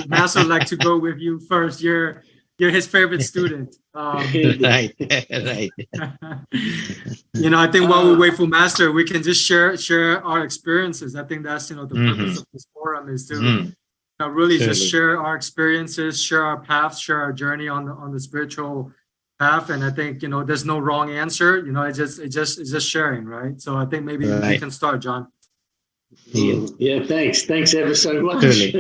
Master would like to go with you first. You're his favorite student. Right. I think while we wait for Master, we can just share our experiences. I think that's the purpose of this forum is to really just share our experiences, share our paths, share our journey on the spiritual path. And I think there's no wrong answer. It's just sharing, right? So I think maybe we can start, John. Yeah, thanks ever so much.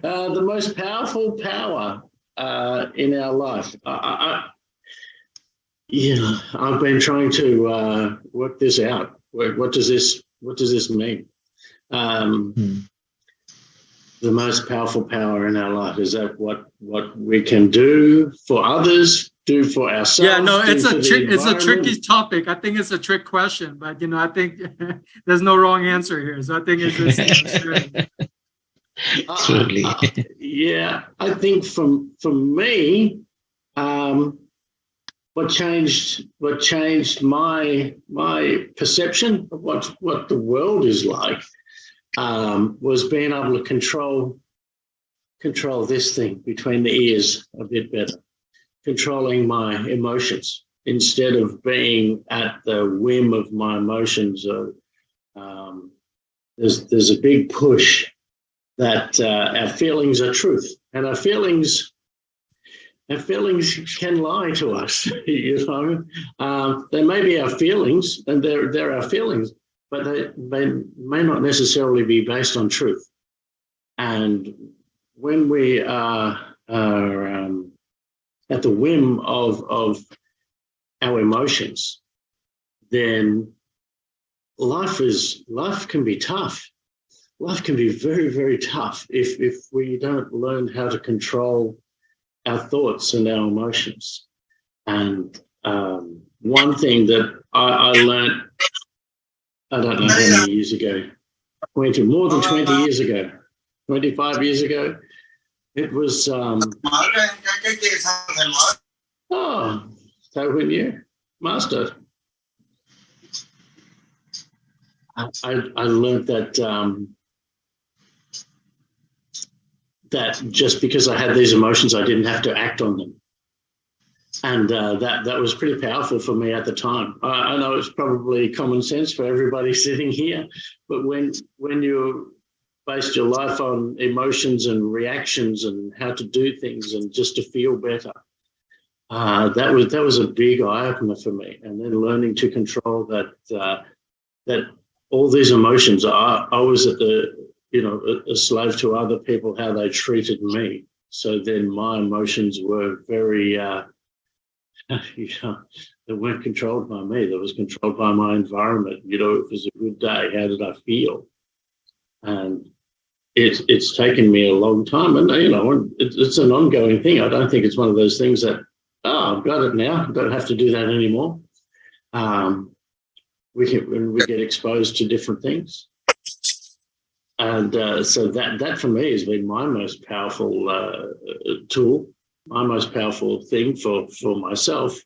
The most powerful power in our life. I've been trying to work this out. What does this mean? The most powerful power in our life, is that what we can do for others, do for ourselves? Yeah, no, it's a tricky topic. I think it's a trick question, but I think there's no wrong answer here. So I think it's just Absolutely. Yeah, I think for me, what changed my perception of what the world is like was being able to control this thing between the ears a bit better, controlling my emotions instead of being at the whim of my emotions. There's a big push that our feelings are truth, and our feelings can lie to us. They may be our feelings, and they're our feelings, but they may not necessarily be based on truth. And when we are at the whim of our emotions, then life can be tough. Life can be very, very tough if we don't learn how to control our thoughts and our emotions. And one thing that I learned, I don't know how many years ago, more than 20 years ago, 25 years ago, it was Thầy Huyền Diệu, Master. I learned that just because I had these emotions, I didn't have to act on them. And that was pretty powerful for me at the time. I know it's probably common sense for everybody sitting here, but when you based your life on emotions and reactions and how to do things and just to feel better, that was a big eye-opener for me. And then learning to control that all these emotions, I was at a slave to other people, how they treated me. So then my emotions were very, they weren't controlled by me. They was controlled by my environment. If it was a good day, how did I feel? And it's taken me a long time. And, it's an ongoing thing. I don't think it's one of those things that, I've got it now, I don't have to do that anymore. When we get exposed to different things. And so that for me has been my most powerful tool, my most powerful thing for myself,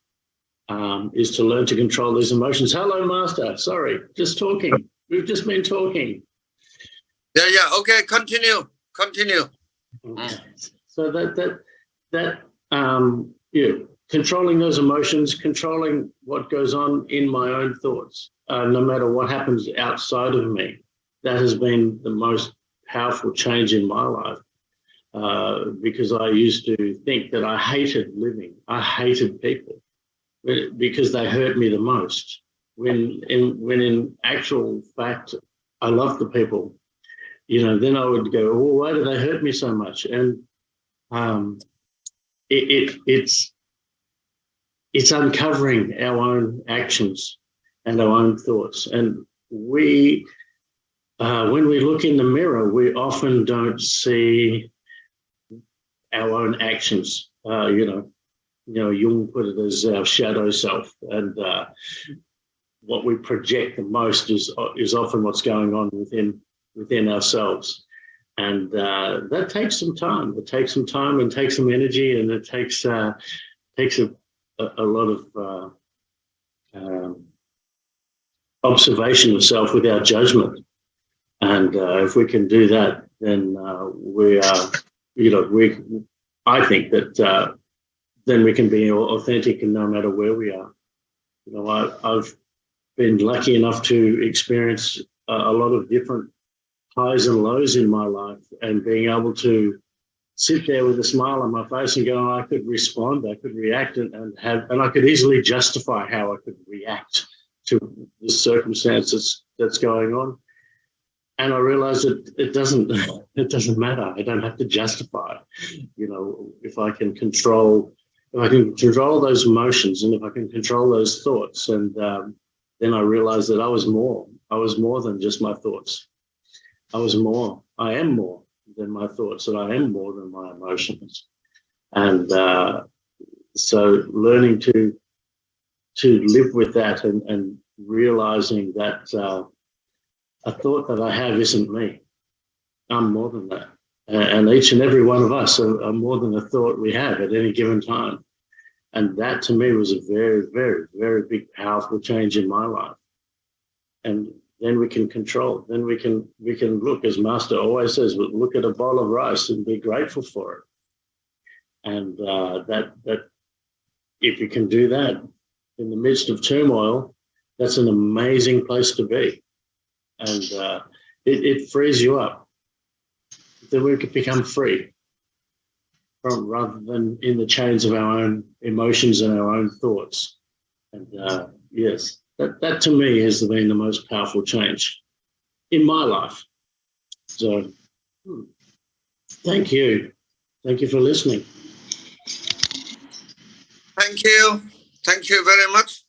is to learn to control these emotions. Hello, Master. Sorry, just talking. We've just been talking. Yeah. Okay, continue. Okay. So controlling those emotions, controlling what goes on in my own thoughts, no matter what happens outside of me. That has been the most powerful change in my life, because I used to think that I hated living. I hated people because they hurt me the most. When in actual fact, I loved the people. Then I would go, well, why do they hurt me so much? And it's uncovering our own actions and our own thoughts. And when we look in the mirror, we often don't see our own actions. Jung put it as our shadow self, and what we project the most is often what's going on within ourselves. And that takes some time. It takes some time and takes some energy, and it takes a lot of observation of self without judgment. And if we can do that, then we are, I think that then we can be authentic and no matter where we are. I've been lucky enough to experience a lot of different highs and lows in my life, and being able to sit there with a smile on my face and go, I could respond, I could react, and I could easily justify how I could react to the circumstances that's going on. And I realized that it doesn't matter. I don't have to justify. If I can control those emotions, and if I can control those thoughts, and then I realized that I was more than just my thoughts. I am more than my thoughts, and I am more than my emotions. And so learning to live with that, and realizing that a thought that I have isn't me. I'm more than that. And each and every one of us are more than a thought we have at any given time. And that to me was a very, very, very big, powerful change in my life. And then we can control. Then we can look, as Master always says, look at a bowl of rice and be grateful for it. And that if you can do that in the midst of turmoil, that's an amazing place to be. And it frees you up. Then we can become free rather than in the chains of our own emotions and our own thoughts. And yes. That to me has been the most powerful change in my life. So thank you. Thank you for listening. Thank you. Thank you very much.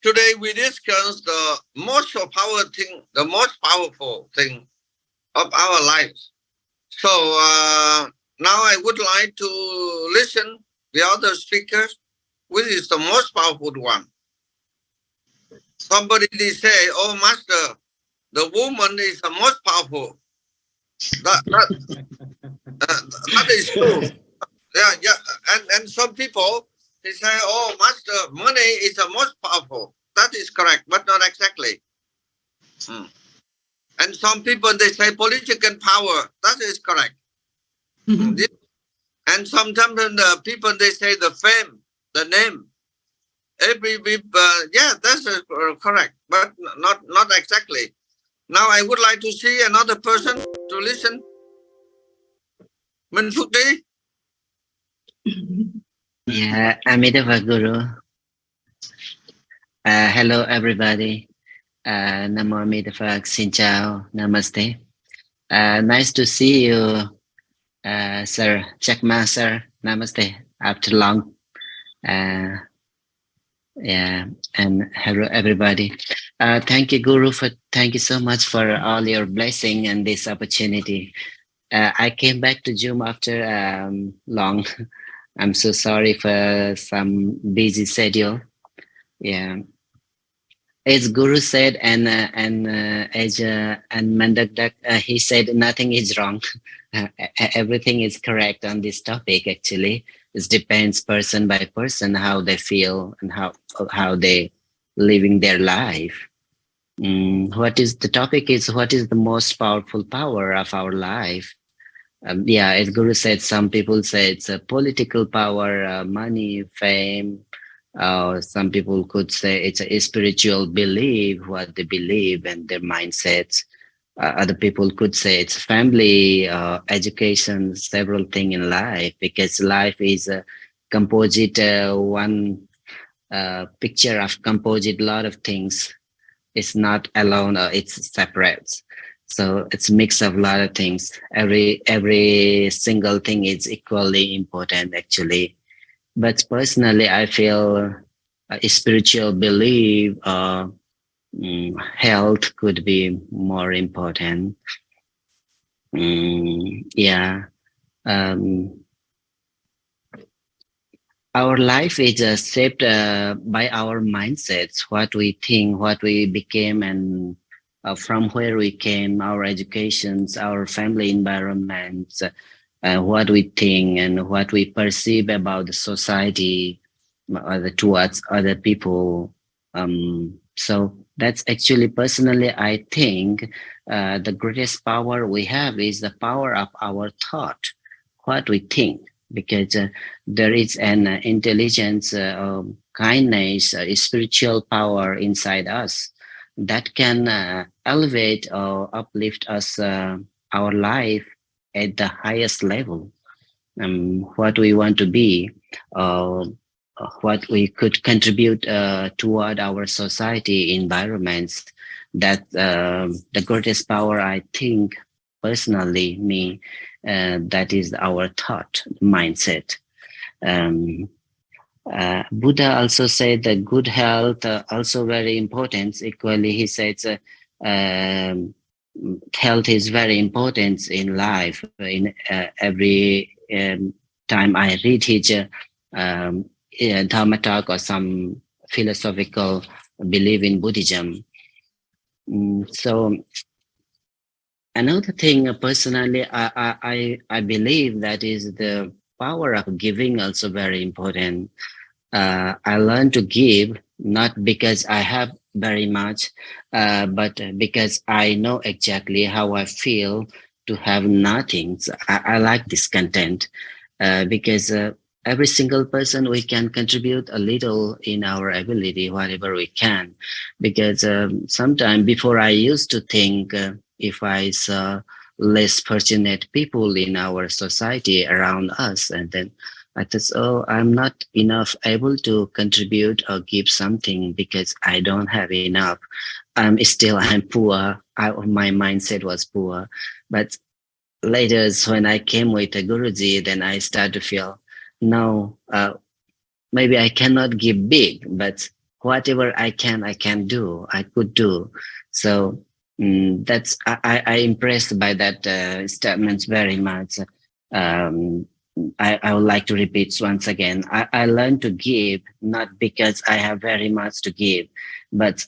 Today we discussed the most powerful thing of our lives. So now I would like to listen the other speakers, which is the most powerful one. Somebody say, "Oh, Master, the woman is the most powerful." That is true. Yeah. And some people, they say, "Oh, Master, money is the most powerful." That is correct, but not exactly. And some people, they say political power. That is correct. And sometimes the people, they say the fame, the name. That's correct, but not exactly. Now I would like to see another person to listen. Minh Phước đi. Yeah, Amitabha Guru. Hello everybody. Namo Amitabha, Xin chào, Namaste. Nice to see you, Sir Chakma, sir. Namaste. After long. Yeah, and hello everybody. Thank you, Guru, thank you so much for all your blessing and this opportunity. I came back to Zoom after long. I'm so sorry for some busy schedule. Yeah, as Guru said, and Mandak, he said nothing is wrong. Everything is correct on this topic. Actually, it depends person by person how they feel and how they living their life. What is the topic is what is the most powerful power of our life? As Guru said, some people say it's a political power, money, fame. Some people could say it's a spiritual belief, what they believe and their mindsets. Other people could say it's family, education, several things in life, because life is a composite, one picture of composite, lot of things. It's not alone, it's separate. So it's a mix of a lot of things. Every single thing is equally important, actually. But personally, I feel a spiritual belief, health could be more important. Our life is shaped by our mindsets, what we think, what we became, and from where we came, our educations, our family environments, what we think and what we perceive about the society towards other people. So that's actually personally, I think the greatest power we have is the power of our thought, what we think, because there is an intelligence, kindness, spiritual power inside us that can elevate or uplift us, our life at the highest level. What we want to be, what we could contribute toward our society, environments. That the greatest power, I think, personally, me, that is our thought, mindset. Buddha also said that good health also very important. Equally, he says health is very important in life. In every time I read his Dharma talk or some philosophical belief in Buddhism. So another thing, personally, I believe that is the power of giving also very important. I learned to give not because I have very much, but because I know exactly how I feel to have nothing. So I like this content because every single person, we can contribute a little in our ability, whatever we can. Because sometimes before I used to think if I saw less fortunate people in our society around us, and then I thought, oh, I'm not enough able to contribute or give something because I don't have enough. I'm poor. My mindset was poor. But later, when I came with the Guruji, then I started to feel, no, maybe I cannot give big, but whatever I can do, I could do. So that's I impressed by that statements very much. I would like to repeat once again. I learned to give not because I have very much to give, but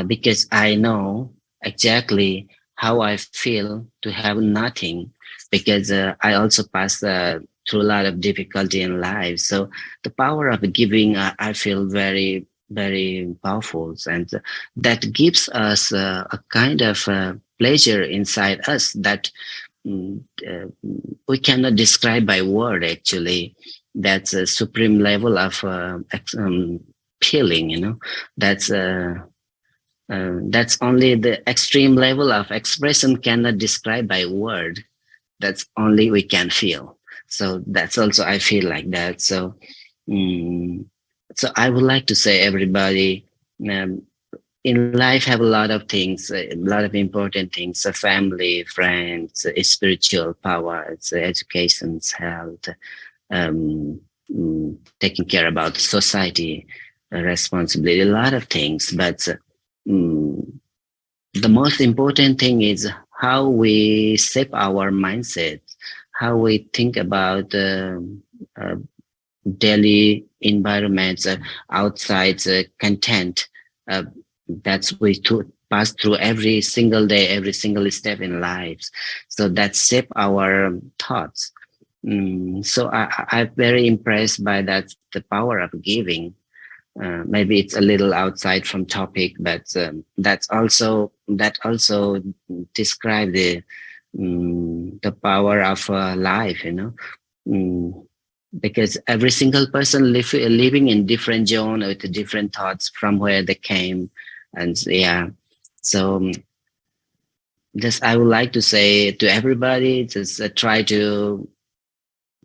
because I know exactly how I feel to have nothing. Because I also passed through a lot of difficulty in life. So the power of giving, I feel very, very powerful. And that gives us a kind of pleasure inside us that we cannot describe by word, actually. That's a supreme level of feeling, you know. That's only the extreme level of expression cannot describe by word. That's only we can feel. So that's also, I feel like that. So, so I would like to say, everybody in life have a lot of things, a lot of important things: family, friends, spiritual power, education, health, taking care about society, responsibility, a lot of things. But the most important thing is how we shape our mindset, how we think about daily environments, outside content. That's we pass through every single day, every single step in lives. So that shape our thoughts. So I'm very impressed by that, the power of giving. Maybe it's a little outside from topic, but that also describe the power of life, you know. Because every single person living in different zone with different thoughts from where they came. And yeah, so just I would like to say to everybody, just try to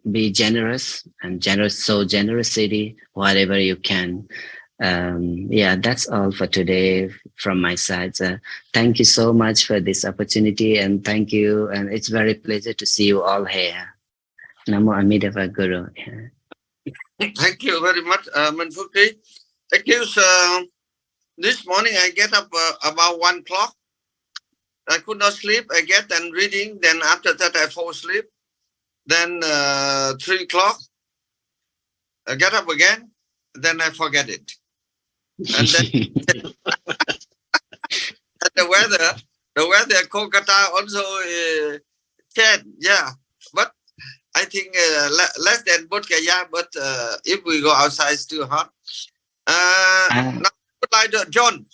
be generous, and generosity, whatever you can. Yeah, that's all for today from my side. Thank you so much for this opportunity, and thank you. And it's very pleasure to see you all here. Namo Amidava Guru. Thank you very much, Manfuti. Thank you, sir. This morning I get up about 1 o'clock. I could not sleep. I get and reading. Then after that I fall asleep. Then 3 o'clock I get up again. Then I forget it. And then and the weather Kolkata also changed. Yeah, but I think less than Bodh Gaya, but if we go outside, it's too hot. Now, John,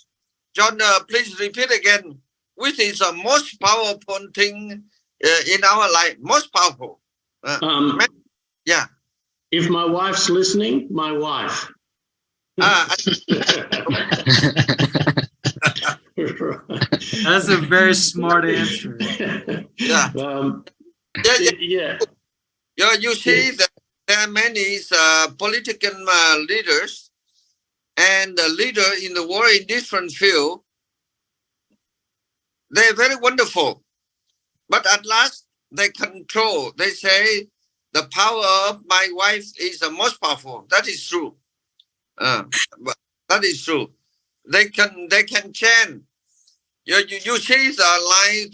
please repeat again which is the most powerful thing in our life, most powerful. Yeah. If my wife's listening, my wife. That's a very smart answer. Yeah. You see that there are many political leaders and the leader in the world in different field. They're very wonderful, but at last they control. They say the power of my wife is the most powerful. That is true. But that is true. They can change. You see like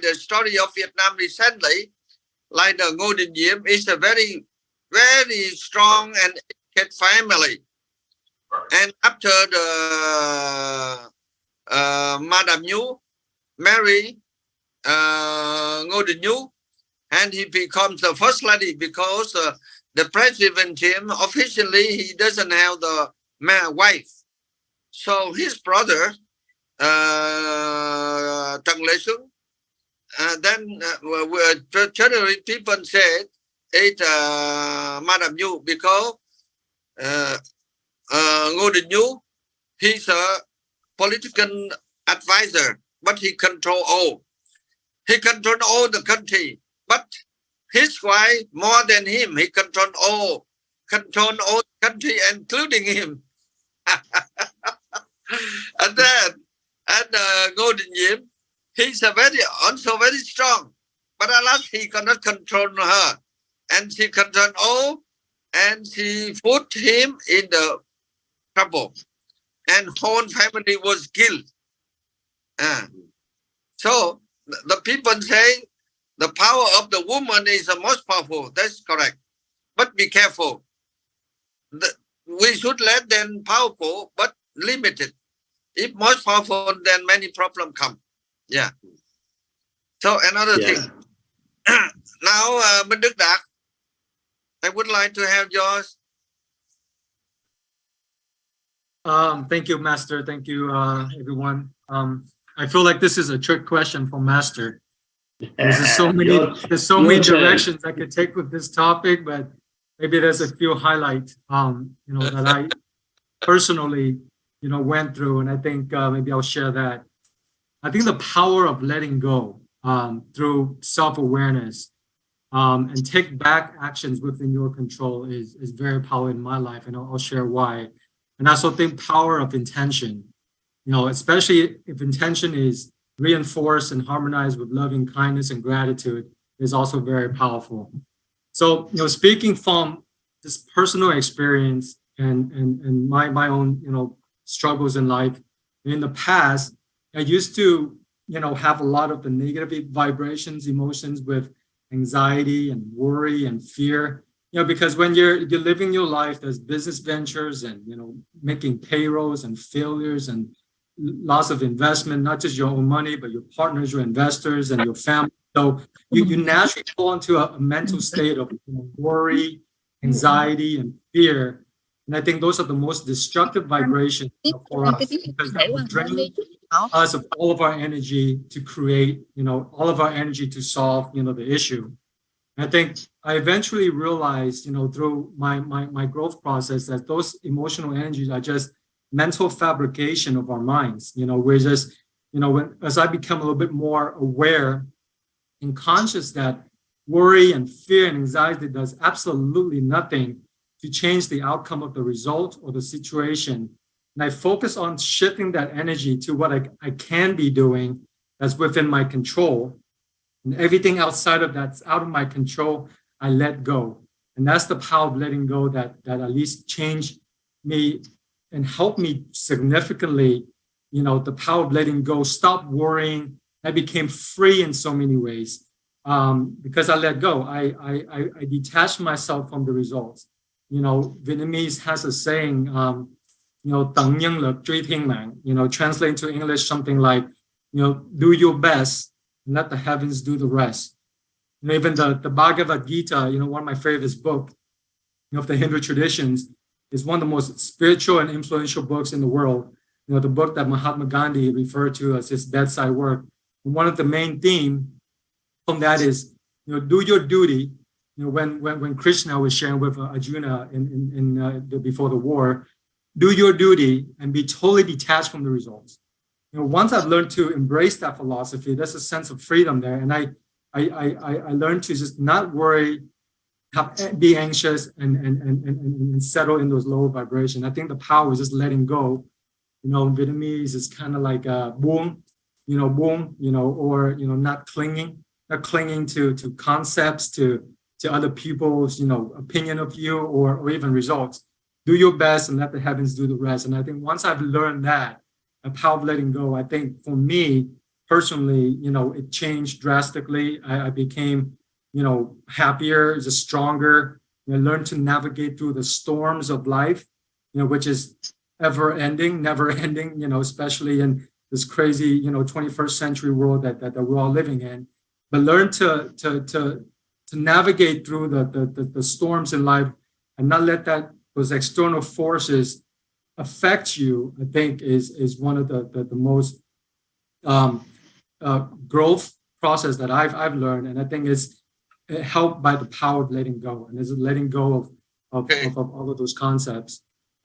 the story of Vietnam recently, like the Ngô Đình Diệm is a very, very strong and educated family. And after the Madame Nhu marry Ngô Đình Nhu, and he becomes the first lady because the president Jim officially he doesn't have the wife. So his brother Trần Lệ Xuân, then generally people said it's Madame Nhu because Ngô Đình Nhu, he's a political advisor, but he control all. He control all the country, but his wife more than him. He control all the country, including him. And then Ngô Đình Diệm, he's also very strong, but alas he cannot control her, and she control all, and she put him in the trouble, and whole family was killed. So the people say the power of the woman is the most powerful. That's correct, but be careful. We should let them powerful, but limited. If most powerful, then many problems come. Yeah. So another thing. Now, Minh Đức Đạt, I would like to have yours. Thank you, Master. Thank you, everyone. I feel like this is a trick question for Master. There's so many directions I could take with this topic, but maybe there's a few highlights, that I personally, went through, and I think maybe I'll share that. I think the power of letting go through self-awareness and take back actions within your control is very powerful in my life, and I'll share why. And I also think power of intention, especially if intention is reinforced and harmonized with loving kindness and gratitude, is also very powerful. So, speaking from this personal experience and my own, struggles in life, in the past, I used to, have a lot of the negative vibrations, emotions with anxiety and worry and fear, because when you're living your life, there's business ventures and, making payrolls and failures and loss of investment, not just your own money, but your partners, your investors, and your family. So you naturally fall into a mental state of worry, anxiety, and fear. And I think those are the most destructive vibrations for us, because they will drain us of all of our energy to create, all of our energy to solve, the issue. And I think I eventually realized, through my growth process, that those emotional energies are just mental fabrication of our minds. We're just, as I become a little bit more aware and conscious that worry and fear and anxiety does absolutely nothing to change the outcome of the result or the situation. And I focus on shifting that energy to what I can be doing that's within my control. And everything outside of that's out of my control, I let go. And that's the power of letting go that at least changed me and helped me significantly, the power of letting go, stop worrying. I became free in so many ways because I let go. I detached myself from the results. Vietnamese has a saying, translating to English something like, do your best and let the heavens do the rest. Even the Bhagavad Gita, one of my favorite books of the Hindu traditions, is one of the most spiritual and influential books in the world. the book that Mahatma Gandhi referred to as his bedside work. And one of the main themes from that is, do your duty. When Krishna was sharing with Arjuna before the war, do your duty and be totally detached from the results. Once I've learned to embrace that philosophy, there's a sense of freedom there, and I learned to just not worry, be anxious, and settle in those lower vibrations. I think the power is just letting go. In Vietnamese, it's kind of like buông, or not clinging to concepts, to other people's opinion of you, or even results. Do your best and let the heavens do the rest. And I think once I've learned that, the power of letting go, I think for me personally, it changed drastically. I became happier, just stronger. I learned to navigate through the storms of life, which is never ending, especially in this crazy 21st century world that we're all living in. But learn to navigate through the storms in life and not let those external forces affect you. I think is one of the most growth process that I've learned, and I think it's helped by the power of letting go, and is letting go of all of those concepts.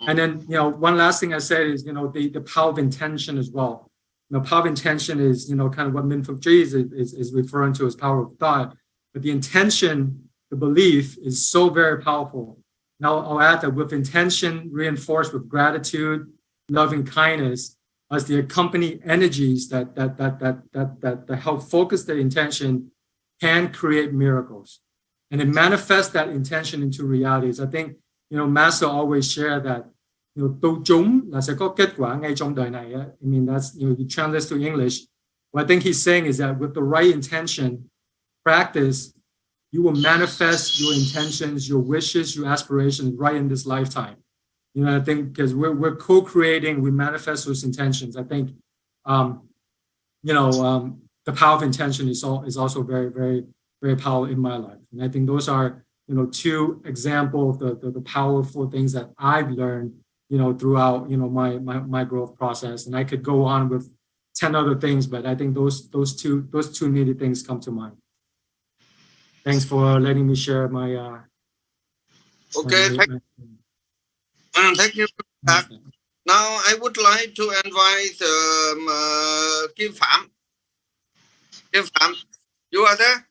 And then one last thing I said is the power of intention as well. Power of intention is kind of what Min Phuc Tri is referring to as power of thought. But the intention, the belief, is so very powerful. Now I'll add that with intention reinforced with gratitude, love, and kindness as the accompanying energies that help focus the intention, can create miracles. And it manifests that intention into realities. I think Master always share that tu chúng là sẽ có kết quả ngay trong đời này. I mean, that's you translate to English. What I think he's saying is that with the right intention, practice, you will manifest your intentions, your wishes, your aspirations right in this lifetime. I think because we're co-creating, we manifest those intentions. I think, the power of intention is also very, very, very powerful in my life. And I think those are, two examples of the powerful things that I've learned, throughout, my growth process. And I could go on with 10 other things, but I think those two needed things come to mind. Thanks for letting me share my. Okay, thank you. Now I would like to invite Kim Phạm. Kim Phạm, you are there?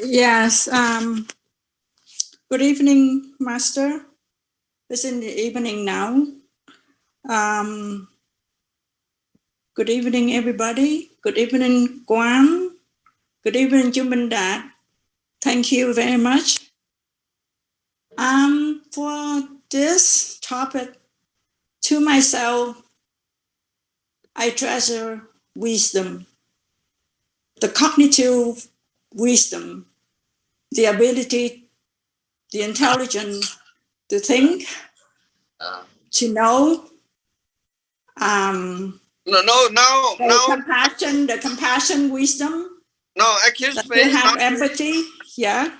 Yes. Good evening, Master. It's in the evening now. Good evening, everybody. Good evening, Quán. Good evening, Juman Dad. Thank you very much. For this topic, to myself, I treasure wisdom, the cognitive wisdom, the ability, the intelligence to think, to know, the compassion wisdom. No, excuse me. To have empathy, yeah.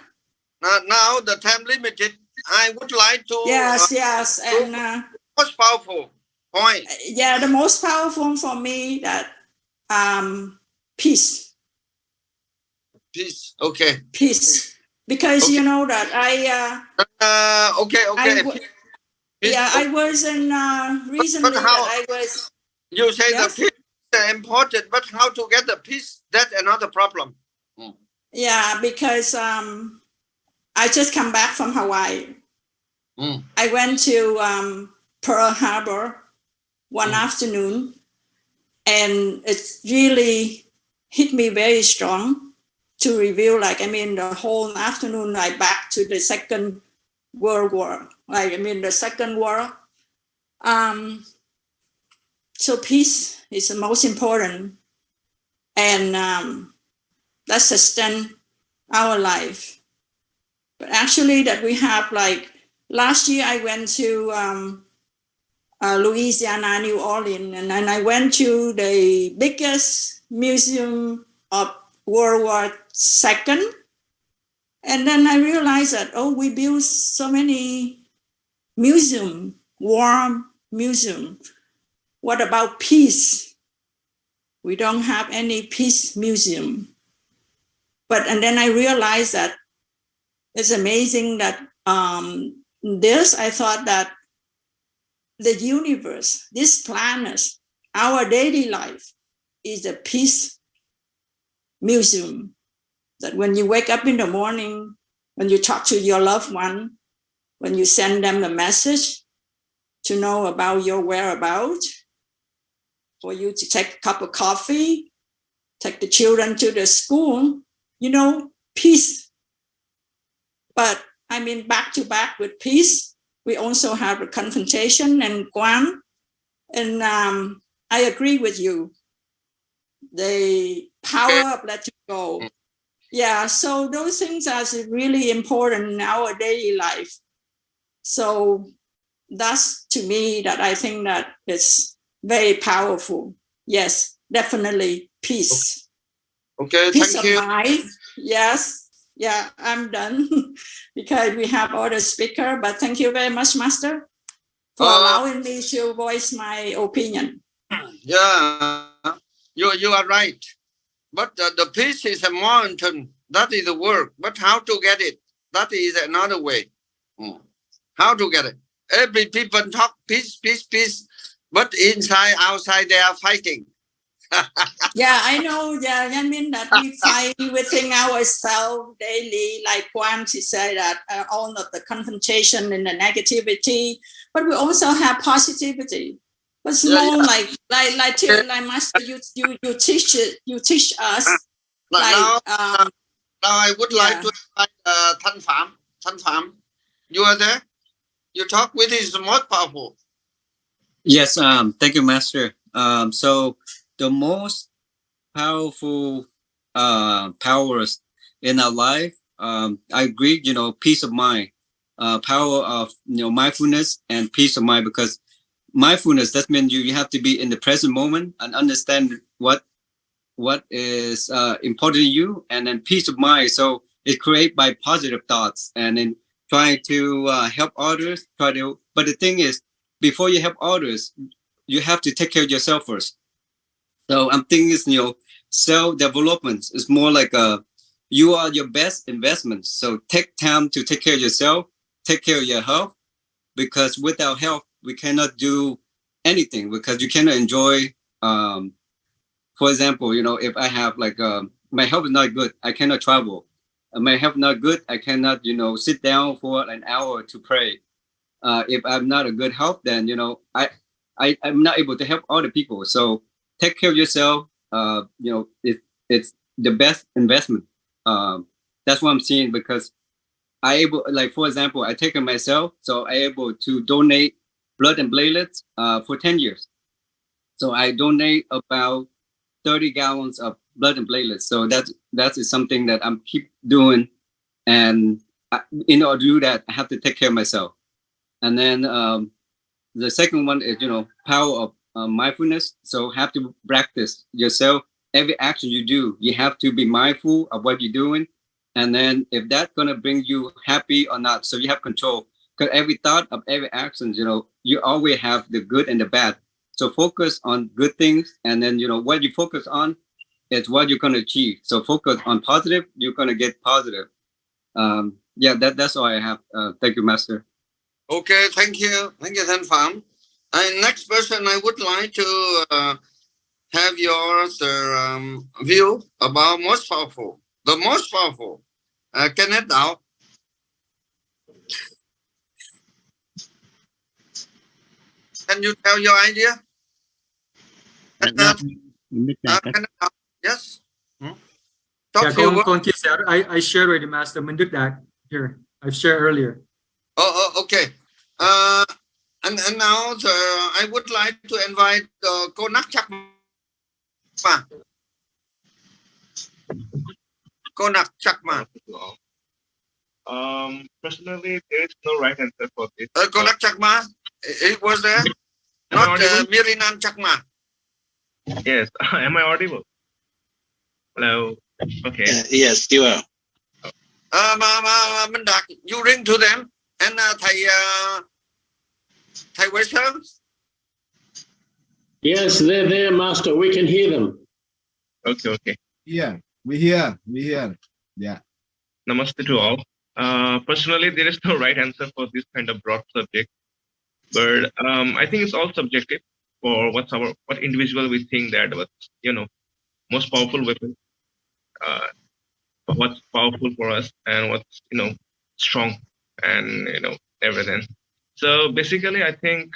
Now the time limited. I would like to. Yes, and most powerful point. Yeah, the most powerful for me that peace. Peace. Okay. Peace, because okay. You know that I. Okay. I was in recently. But how, that I was. You say yes? The peace is important, but how to get the peace? That's another problem. Yeah, because I just come back from Hawaii. I went to Pearl Harbor one afternoon, and it really hit me very strong to review. The whole afternoon, back to the Second World War. The Second War. So peace is the most important, and that sustain our life. But actually that we have last year I went to Louisiana, New Orleans, and then I went to the biggest museum of World War II. And then I realized that, we built so many war museum. what about peace? We don't have any peace museum. And then I realized that it's amazing that I thought that the universe, this planet, our daily life is a peace museum. That when you wake up in the morning, when you talk to your loved one, when you send them a message to know about your whereabouts, for you to take a cup of coffee, take the children to the school, peace. But I mean, back to back with peace, we also have a confrontation and khoản. And I agree with you. The power of letting go. Yeah, so those things are really important in our daily life. So that's to me that I think that it's very powerful. Yes, definitely peace. Okay, peace thank you. Of mind. Yes, yeah, I'm done because we have other speaker. But thank you very much, Master, for allowing me to voice my opinion. Yeah, you are right. But the peace is a mountain. That is the work. But how to get it? That is another way. How to get it? Every people talk peace, peace, peace. But inside, outside, they are fighting. Yeah, I know. Yeah, I mean that we fight within ourselves daily. Like Huyen, she said that all of the confrontation and the negativity. But we also have positivity. But it's more like Master, you teach us. Now I would like to invite Thanh Phạm. You are there? You talk with is most powerful. Yes, thank you, Master. So the most powerful powers in our life, I agree, peace of mind, power of mindfulness and peace of mind, because mindfulness, that means you have to be in the present moment and understand what is important to you, and then peace of mind. So it's created by positive thoughts and then trying to help others. But the thing is, before you help others, you have to take care of yourself first. So I'm thinking, self-development is more like you are your best investment. So take time to take care of yourself, take care of your health, because without health, we cannot do anything, because you cannot enjoy, for example, if I have my health is not good, I cannot travel. My health not good, I cannot, sit down for an hour to pray. If I'm not a good health, then, I'm not able to help other people. So take care of yourself. It's the best investment. That's what I'm seeing, because for example, I take care of myself, so I able to donate blood and platelets for 10 years. So I donate about 30 gallons of blood and platelets. So that is something that I'm keep doing. And in order to do that, I have to take care of myself. And then the second one is, power of mindfulness. So have to practice yourself. Every action you do, you have to be mindful of what you're doing. And then if that's going to bring you happy or not, so you have control. Because every thought of every action, you always have the good and the bad. So focus on good things. And then, what you focus on is what you're going to achieve. So focus on positive, you're going to get positive. That's all I have. Thank you, Master. Okay, thank you. Thank you, Thanh Phạm. And next person, I would like to have your view about most powerful. The most powerful. Kenneth Đạo. Can you tell your idea? Yes. Con chia sẻ. I shared already, Master. Minh Đức Đạt here. I've shared earlier. Okay. And now I would like to invite cô Nắc Chắc Mà. Cô Nắc Chắc Mà. Personally, there is no right answer for this. Cô Nắc Chắc Mà, it was there. Not Mirinan Chắc Mà. Yes. Am I audible? Hello. Okay. Yes, you are. Minh Đạt, you ring to them. And Thầy Huyen, Yes, they're there, Master. We can hear them. Okay, okay. Yeah, we hear. Yeah. Namaste to all. Personally, there is no right answer for this kind of broad subject, but I think it's all subjective for what individual we think that was, most powerful weapon, what's powerful for us, and what's strong, and everything. So basically, I think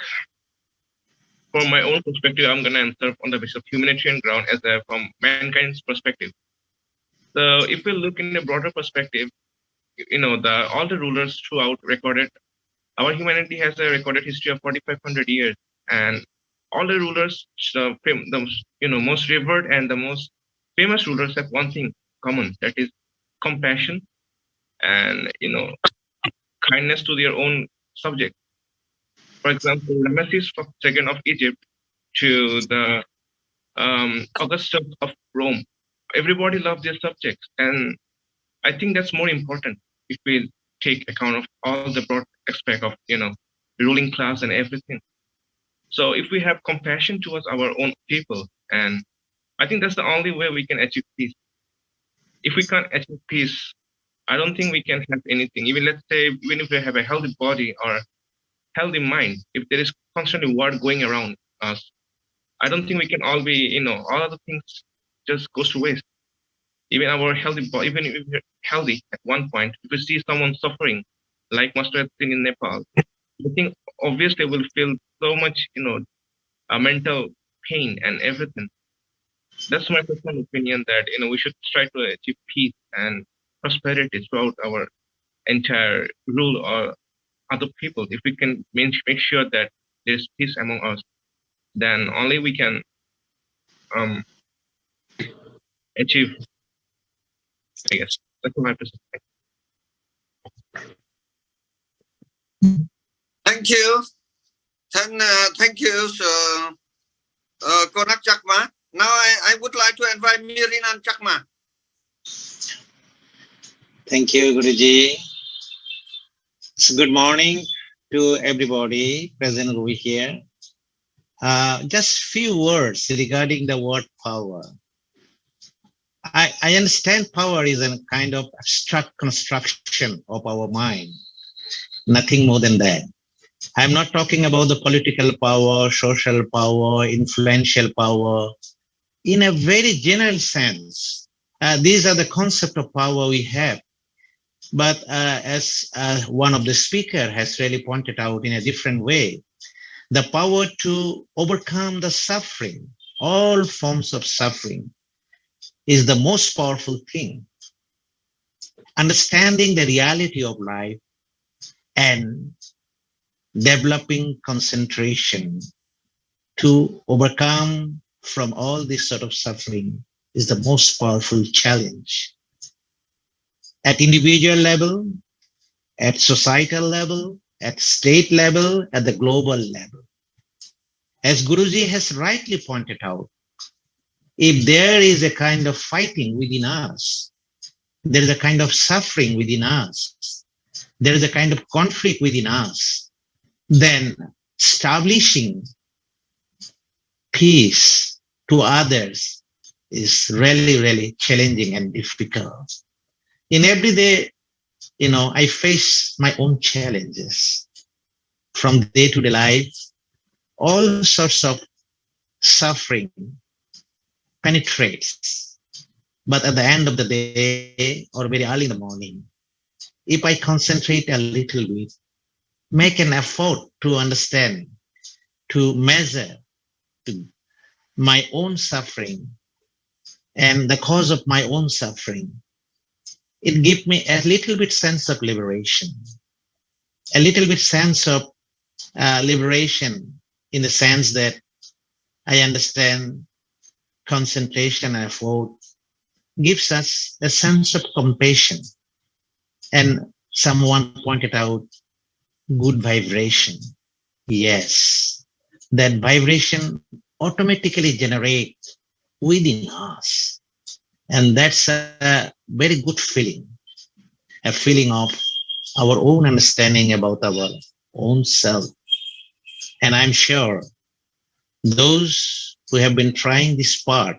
from my own perspective, I'm gonna answer on the basis of humanitarian ground from mankind's perspective. So if we look in a broader perspective, all the rulers throughout recorded, our humanity has a recorded history of 4,500 years, and all the rulers, the most revered and the most famous rulers have one thing common, that is compassion and kindness to their own subject. For example, Ramesses II of Egypt to the Augustus of Rome, everybody loved their subjects, and I think that's more important if we take account of all the broad aspect of ruling class and everything. So if we have compassion towards our own people, and I think that's the only way we can achieve peace. If we can't achieve peace, I don't think we can have anything. Even if we have a healthy body or healthy mind, if there is constantly war going around us, I don't think we can all be, all other things just goes to waste. Even our healthy body, even if we're healthy at one point, if we see someone suffering, like Master has seen in Nepal, I think obviously we'll feel so much, a mental pain and everything. That's my personal opinion that, we should try to achieve peace and prosperity throughout our entire rule or other people. If we can make sure that there's peace among us, then only we can achieve, I guess. That's my perspective. Thank you. Thank you, Konak Chakma. Now I would like to invite Mirinan Chakma. Thank you, Guruji. Good morning to everybody present over here. Just few words regarding the word power. I understand power is a kind of abstract construction of our mind, nothing more than that. I'm not talking about the political power, social power, influential power. In a very general sense, these are the concept of power we have. But as one of the speakers has really pointed out in a different way, the power to overcome the suffering, all forms of suffering, is the most powerful thing. Understanding the reality of life and developing concentration to overcome from all this sort of suffering is the most powerful challenge. At individual level, at societal level, at state level, at the global level. As Guruji has rightly pointed out, if there is a kind of fighting within us, there is a kind of suffering within us, there is a kind of conflict within us, then establishing peace to others is really, really challenging and difficult. In every day, I face my own challenges from day-to-day life. All sorts of suffering penetrates. But at the end of the day or very early in the morning, if I concentrate a little bit, make an effort to understand, to measure my own suffering and the cause of my own suffering, it gives me a little bit sense of liberation, a little bit sense of liberation in the sense that I understand concentration and effort gives us a sense of compassion. And someone pointed out good vibration. Yes, that vibration automatically generates within us. And that's a very good feeling, a feeling of our own understanding about our own self. And I'm sure those who have been trying this part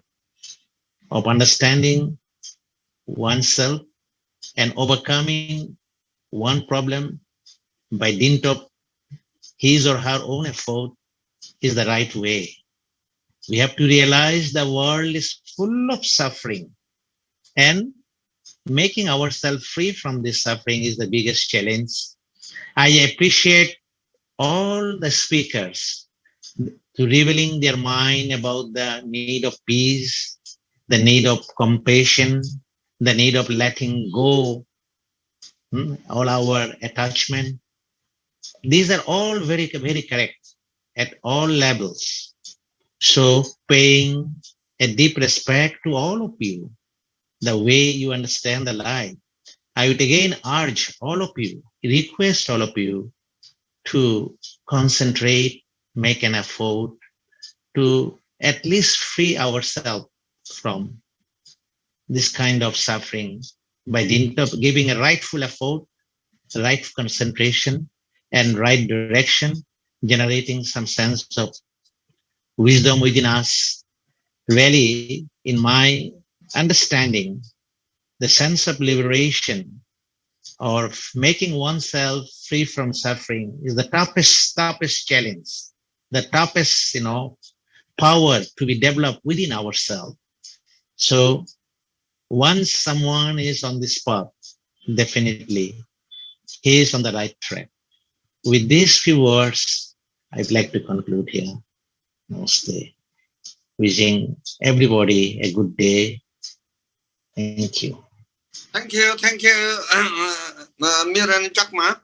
of understanding oneself and overcoming one problem by dint of his or her own effort is the right way. We have to realize the world is full of suffering, and making ourselves free from this suffering is the biggest challenge. I appreciate all the speakers to revealing their mind about the need of peace, the need of compassion, the need of letting go all our attachment. These are all very, very correct at all levels. So paying a deep respect to all of you, the way you understand the life, I would again urge all of you, request all of you to concentrate, make an effort to at least free ourselves from this kind of suffering by dint of giving a rightful effort, right concentration, and right direction, generating some sense of wisdom within us. Really, in my understanding, the sense of liberation or making oneself free from suffering is the toughest challenge, the toughest, power to be developed within ourselves. So once someone is on this path, definitely he is on the right track. With these few words, I'd like to conclude here. Namaste. Wishing everybody a good day. Thank you. Thank you, Miran Chakma.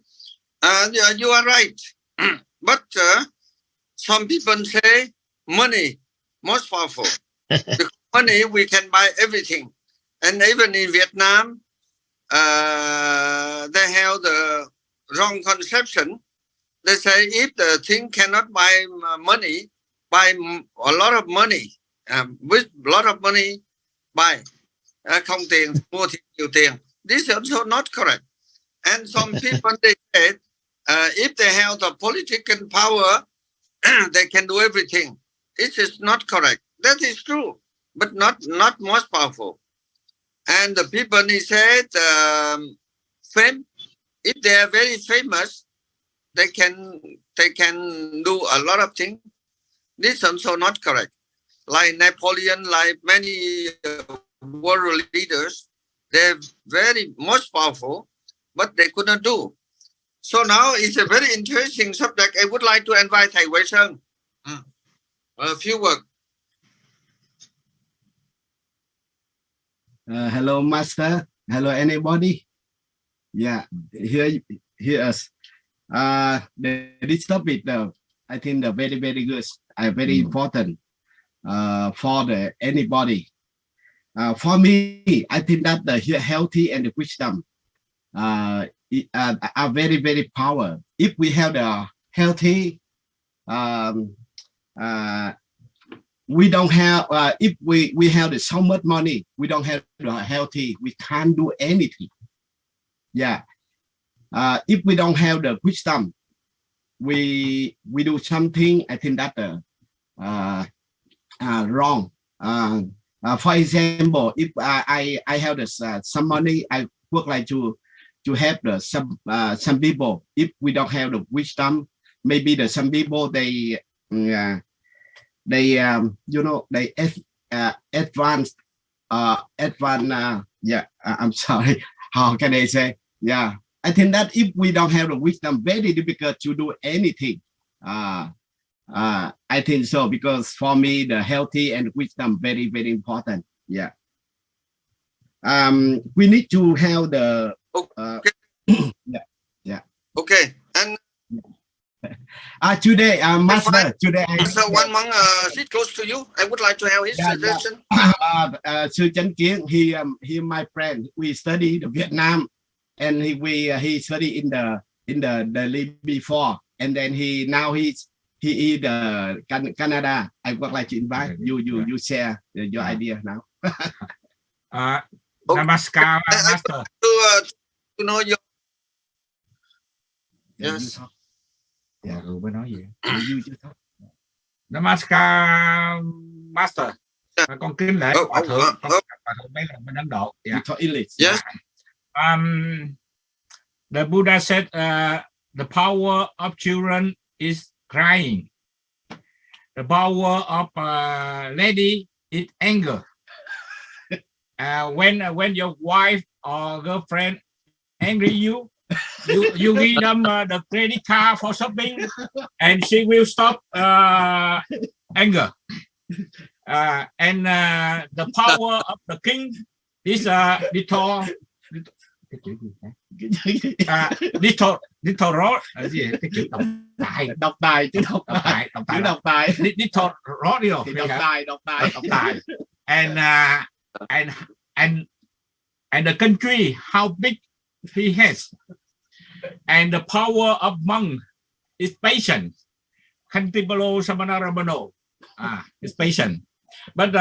You are right. But some people say money most powerful. Because money we can buy everything. And even in Vietnam, they have the wrong conception. They say if the thing cannot buy money, buy a lot of money. With a lot of money, buy. Không tiền, mua thì nhiều tiền. This is also not correct. And some people, they said, if they have the political power, they can do everything. It is not correct. That is true, but not most powerful. And the people, he said, fame, if they are very famous, they can do a lot of things. This is also not correct. Like Napoleon, like many world leaders, they're very most powerful, but they could not do. So now it's a very interesting subject. I would like to invite Thầy Huyen a few words. Hello, Master. Hello, anybody. Yeah, here us. This topic, I think, very, very good. Very important for anybody. For me, I think that the healthy and the wisdom are very, very powerful. If we have the healthy, we don't have. If we have so much money, we don't have the healthy. We can't do anything. Yeah. If we don't have the wisdom, we do something. I think that wrong. For example, if I have this, some money, I would like to help some people. If we don't have the wisdom, maybe some people they advance. Yeah, I'm sorry. How can I say? Yeah, I think that if we don't have the wisdom, very difficult to do anything. I think so, because for me, the healthy and wisdom very, very important. Yeah. We need to have the yeah. Okay. And today, Master, today Master one monk sit close to you. I would like to have his suggestion. Sư Chánh Kiến, he my friend. We study the Vietnam, and he studied in the Delhi before, and then he is Canada. I would like to invite you share your idea now. Namaskar, Master. To know your yes. Dạ rồi mới nói gì. Namaskar Master. Con kính lễ hòa thượng. Hòa thượng đây là bên Ấn Độ. Yes. The Buddha said the power of children is crying. The power of lady is anger. When your wife or girlfriend angry you give them the credit card for shopping, and she will stop anger. And the power of the king is little rod. Độc tài chứ độc tài. Little radio. Độc tài. And the country how big he has, and the power of monk is patient. Kantipalo Samanarabano is patient. But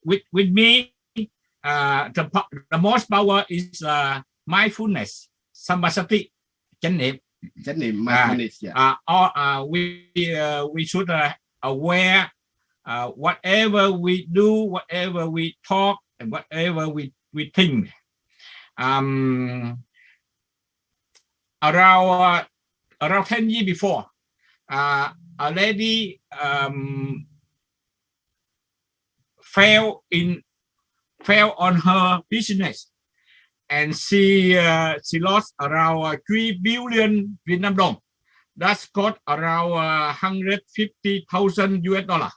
with me, the most power is mindfulness, samasati, chánh niệm, mindfulness. We should aware whatever we do, whatever we talk, and whatever we think. Around 10 years before, a lady fell on her business, and she lost around 3 billion Vietnam dong. That's got around $150,000.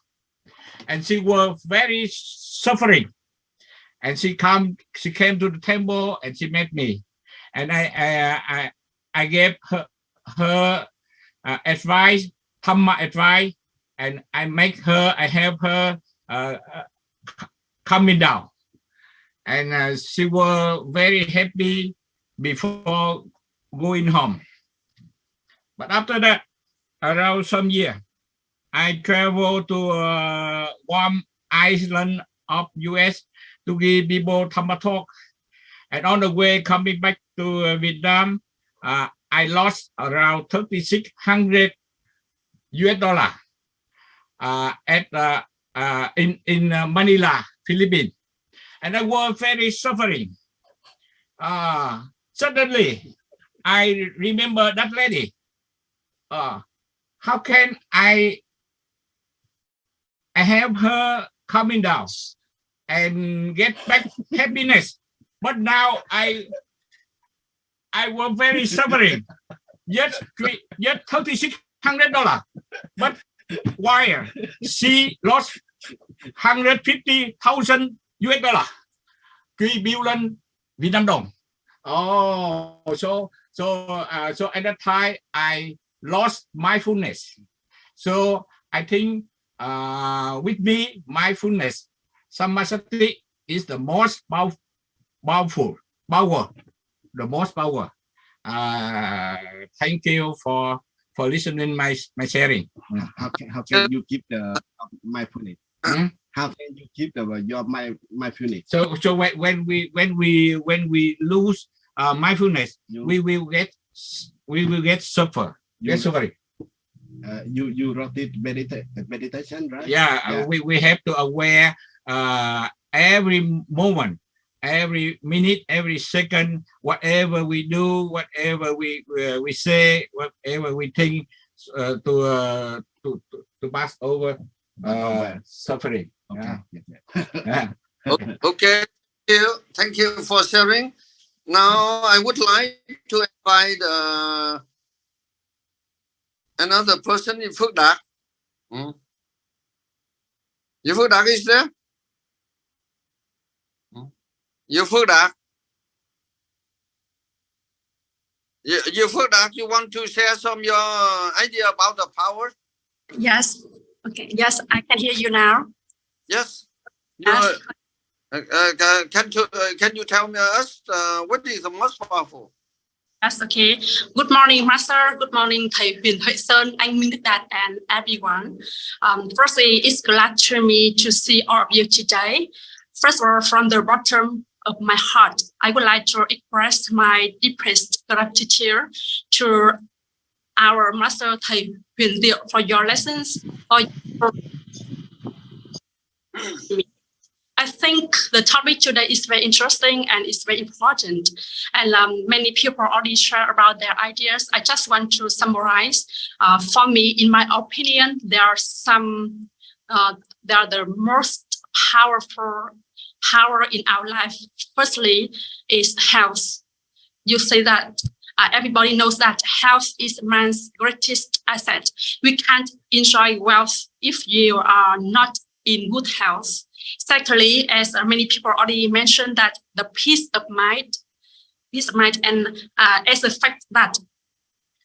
And she was very suffering. And she came to the temple and she met me, and I gave her advice, Dhamma advice, and I help her coming down, and she was very happy before going home. But after that, around some year, I traveled to warm island of US to give people Dhamma talk, and on the way coming back to Vietnam, I lost around $3,600 in Manila, Philippines, and I was very suffering. Suddenly, I remember that lady. How can I help her coming down and get back happiness? But now I was very suffering. Just $3,600. But why? She lost $150,000, 3 billion Vietnam dong. So at that time I lost mindfulness. So I think with me, mindfulness, samasati is the most powerful. The most power. Thank you for listening my sharing. How can you keep the mindfulness? How can you keep your mindfulness? So when we lose mindfulness, we will get suffering. You wrote it meditation, right? Yeah. We have to aware every moment, every minute, every second, whatever we do, whatever we say, whatever we think, to pass over suffering. Okay. Okay. Thank you for sharing. Now I would like to invite another person in Phước Đạt. You Phước Đạt is there? You Phước Đạt? You Phước Đạt, you want to share some your idea about the power? Yes. Okay. Yes, I can hear you now. Yes. Can you tell me us what is the most powerful? Yes, okay. Good morning, Master. Good morning, Thầy Huyền Diệu, anh Minh Đức Đạt, and everyone. Firstly, it's glad to me to see all of you today. First of all, from the bottom of my heart, I would like to express my deepest gratitude to our Master Thầy Huyền Diệu for your lessons. I think the topic today is very interesting and it's very important. And many people already share about their ideas. I just want to summarize. For me, in my opinion, there are the most powerful power in our life. Firstly, is health. You say that everybody knows that health is man's greatest asset. We can't enjoy wealth if you are not in good health. Secondly, as many people already mentioned, that the peace of mind, and as the fact that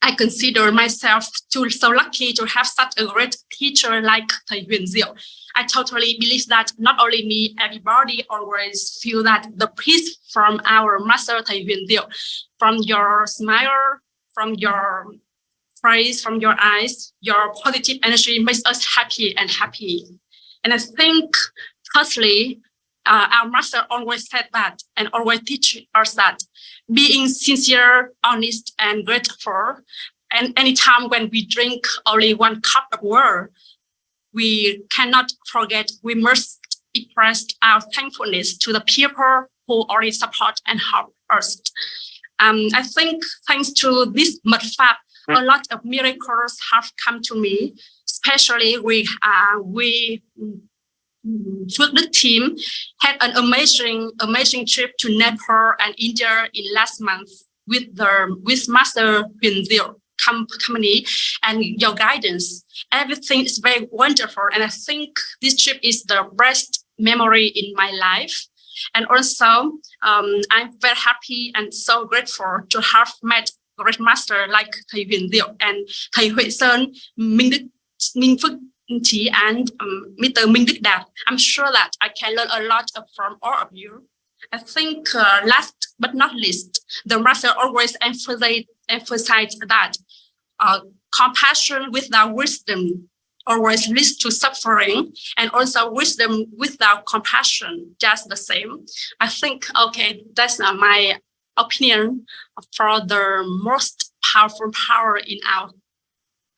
I consider myself so lucky to have such a great teacher like Thầy Huyền Diệu. I totally believe that not only me, everybody always feel that the peace from our Master Thầy Huyền Diệu, from your smile, from your face, from your eyes, your positive energy makes us happy and happy. And I think, firstly, our master always said that and always teach us that being sincere, honest, and grateful. And anytime when we drink only one cup of water, we cannot forget, we must express our thankfulness to the people who already support and help us. I think thanks to this method, a lot of miracles have come to me, especially we the team had an amazing trip to Nepal and India in last month with Master Huyền Diệu company and your guidance. Everything is very wonderful, and I think this trip is the best memory in my life. And also, I'm very happy and so grateful to have met great master like Thầy Huyền Diệu and Thầy Huyen, Minh Phước and Mr. Minh Đức Đạt. I'm sure that I can learn a lot from all of you. I think last but not least, the master always emphasized that compassion without wisdom always leads to suffering, and also wisdom without compassion, just the same. I think, okay, that's my opinion for the most powerful power in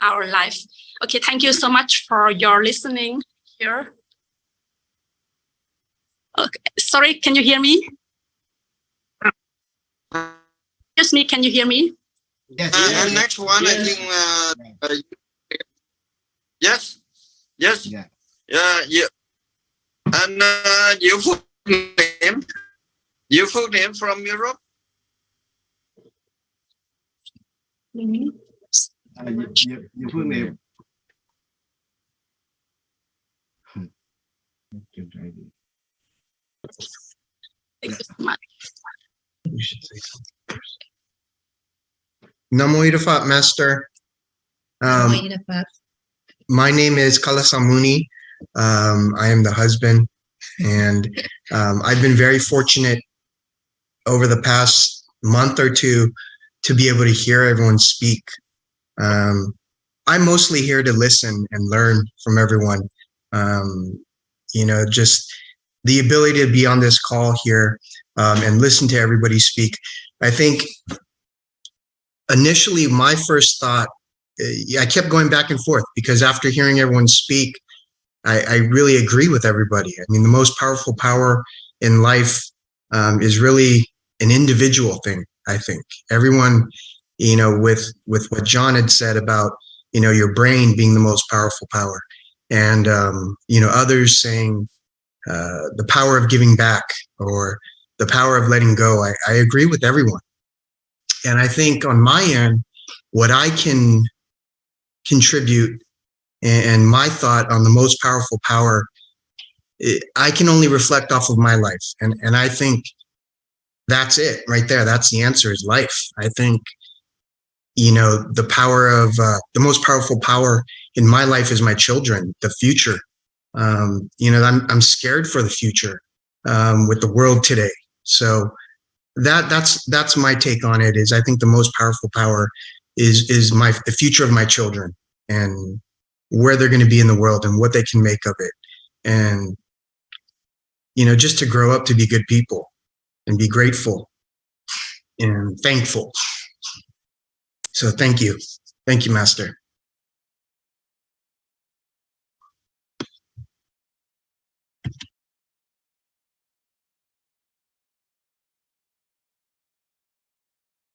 our life. Okay, thank you so much for your listening here. Okay, sorry, can you hear me? Excuse me, can you hear me? Yes. And next one, yes. I think. Yes. Yeah. And Dieu Phước name from Europe. Dieu Phước name. Namo Idafat, Master. My name is Kalasamuni. I am the husband, and I've been very fortunate over the past month or two to be able to hear everyone speak. I'm mostly here to listen and learn from everyone. Just the ability to be on this call here and listen to everybody speak. I think initially my first thought, I kept going back and forth because after hearing everyone speak, I really agree with everybody. I mean, the most powerful power in life is really an individual thing, I think. Everyone, with what John had said about, your brain being the most powerful power, and, others saying the power of giving back or the power of letting go. I agree with everyone. And I think on my end, what I can contribute and my thought on the most powerful power, I can only reflect off of my life. And I think that's it right there. That's the answer, is life. I think, the power of the most powerful power in my life is my children, the future. I'm scared for the future with the world today. So that's my take on it. Is I think the most powerful power is the future of my children and where they're going to be in the world and what they can make of it. And, just to grow up to be good people and be grateful and thankful. So thank you. Thank you, Master.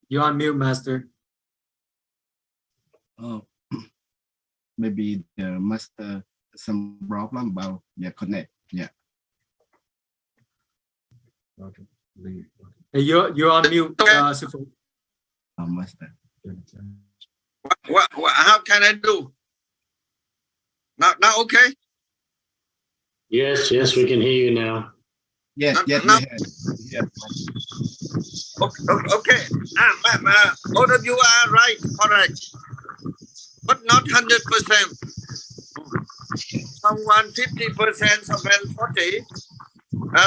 You're on mute, Master. Oh, maybe the master some problem about connect. Yeah. Hey, you're on mute, Sifu. Oh, master. How can I do? Now okay? Yes, we can hear you now. Yes, yes. Okay. All of you are right, correct, but not 100%. Someone 50%, someone 40%.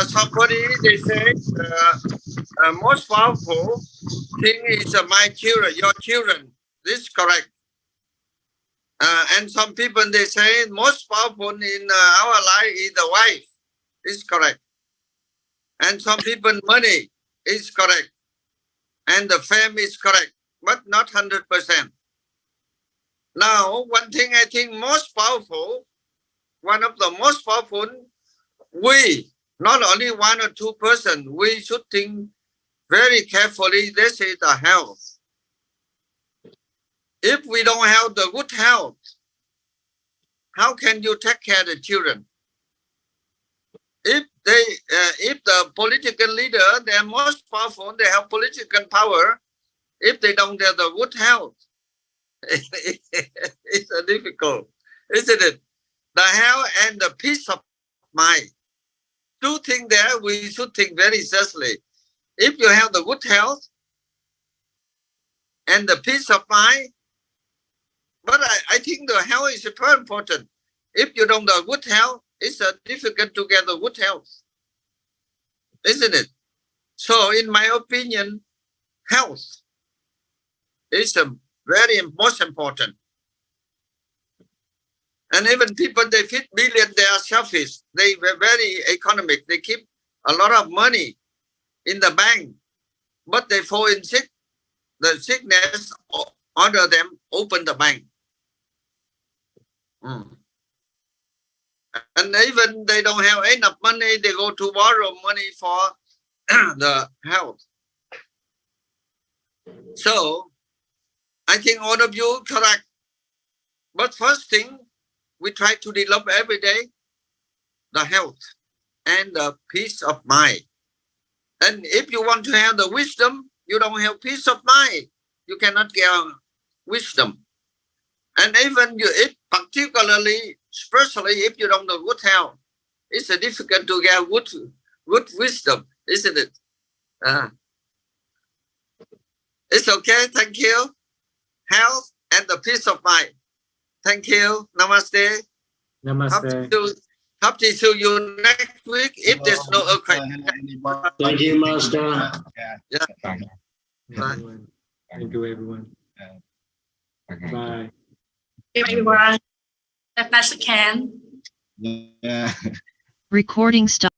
Somebody they say most powerful thing is my children, your children. This is correct. And some people they say most powerful in our life is the wife. This is correct. And some people money is correct. And the fame is correct, but not 100%. Now, one thing I think most powerful, one of the most powerful, we, not only one or two person, we should think very carefully. This is the health. If we don't have the good health, how can you take care of the children? If the political leader, they are most powerful, they have political power. If they don't have the good health, it's difficult, isn't it? The health and the peace of mind. Two things there we should think very seriously. If you have the good health and the peace of mind, but I think the health is very important. If you don't have good health, it's difficult to get the good health, isn't it? So, in my opinion, health is very most important. And even people, they feed billion, they are selfish. They were very economic. They keep a lot of money in the bank, but they fall in sick. The sickness order them open the bank. And even they don't have enough money, they go to borrow money for the health. So, I think all of you correct. But first thing, we try to develop every day the health and the peace of mind. And if you want to have the wisdom, you don't have peace of mind, you cannot get wisdom. And even if particularly, especially if you don't know good health, it's difficult to get good wisdom, isn't it? It's okay. Thank you. Health and the peace of mind. Thank you. Namaste. Namaste. Hope to see you next week if there's no earthquake. Thank you, Master. Yeah. Bye. Thank you, everyone. Bye. Thank you, everyone. Have a nice weekend. Yeah. Recording stop.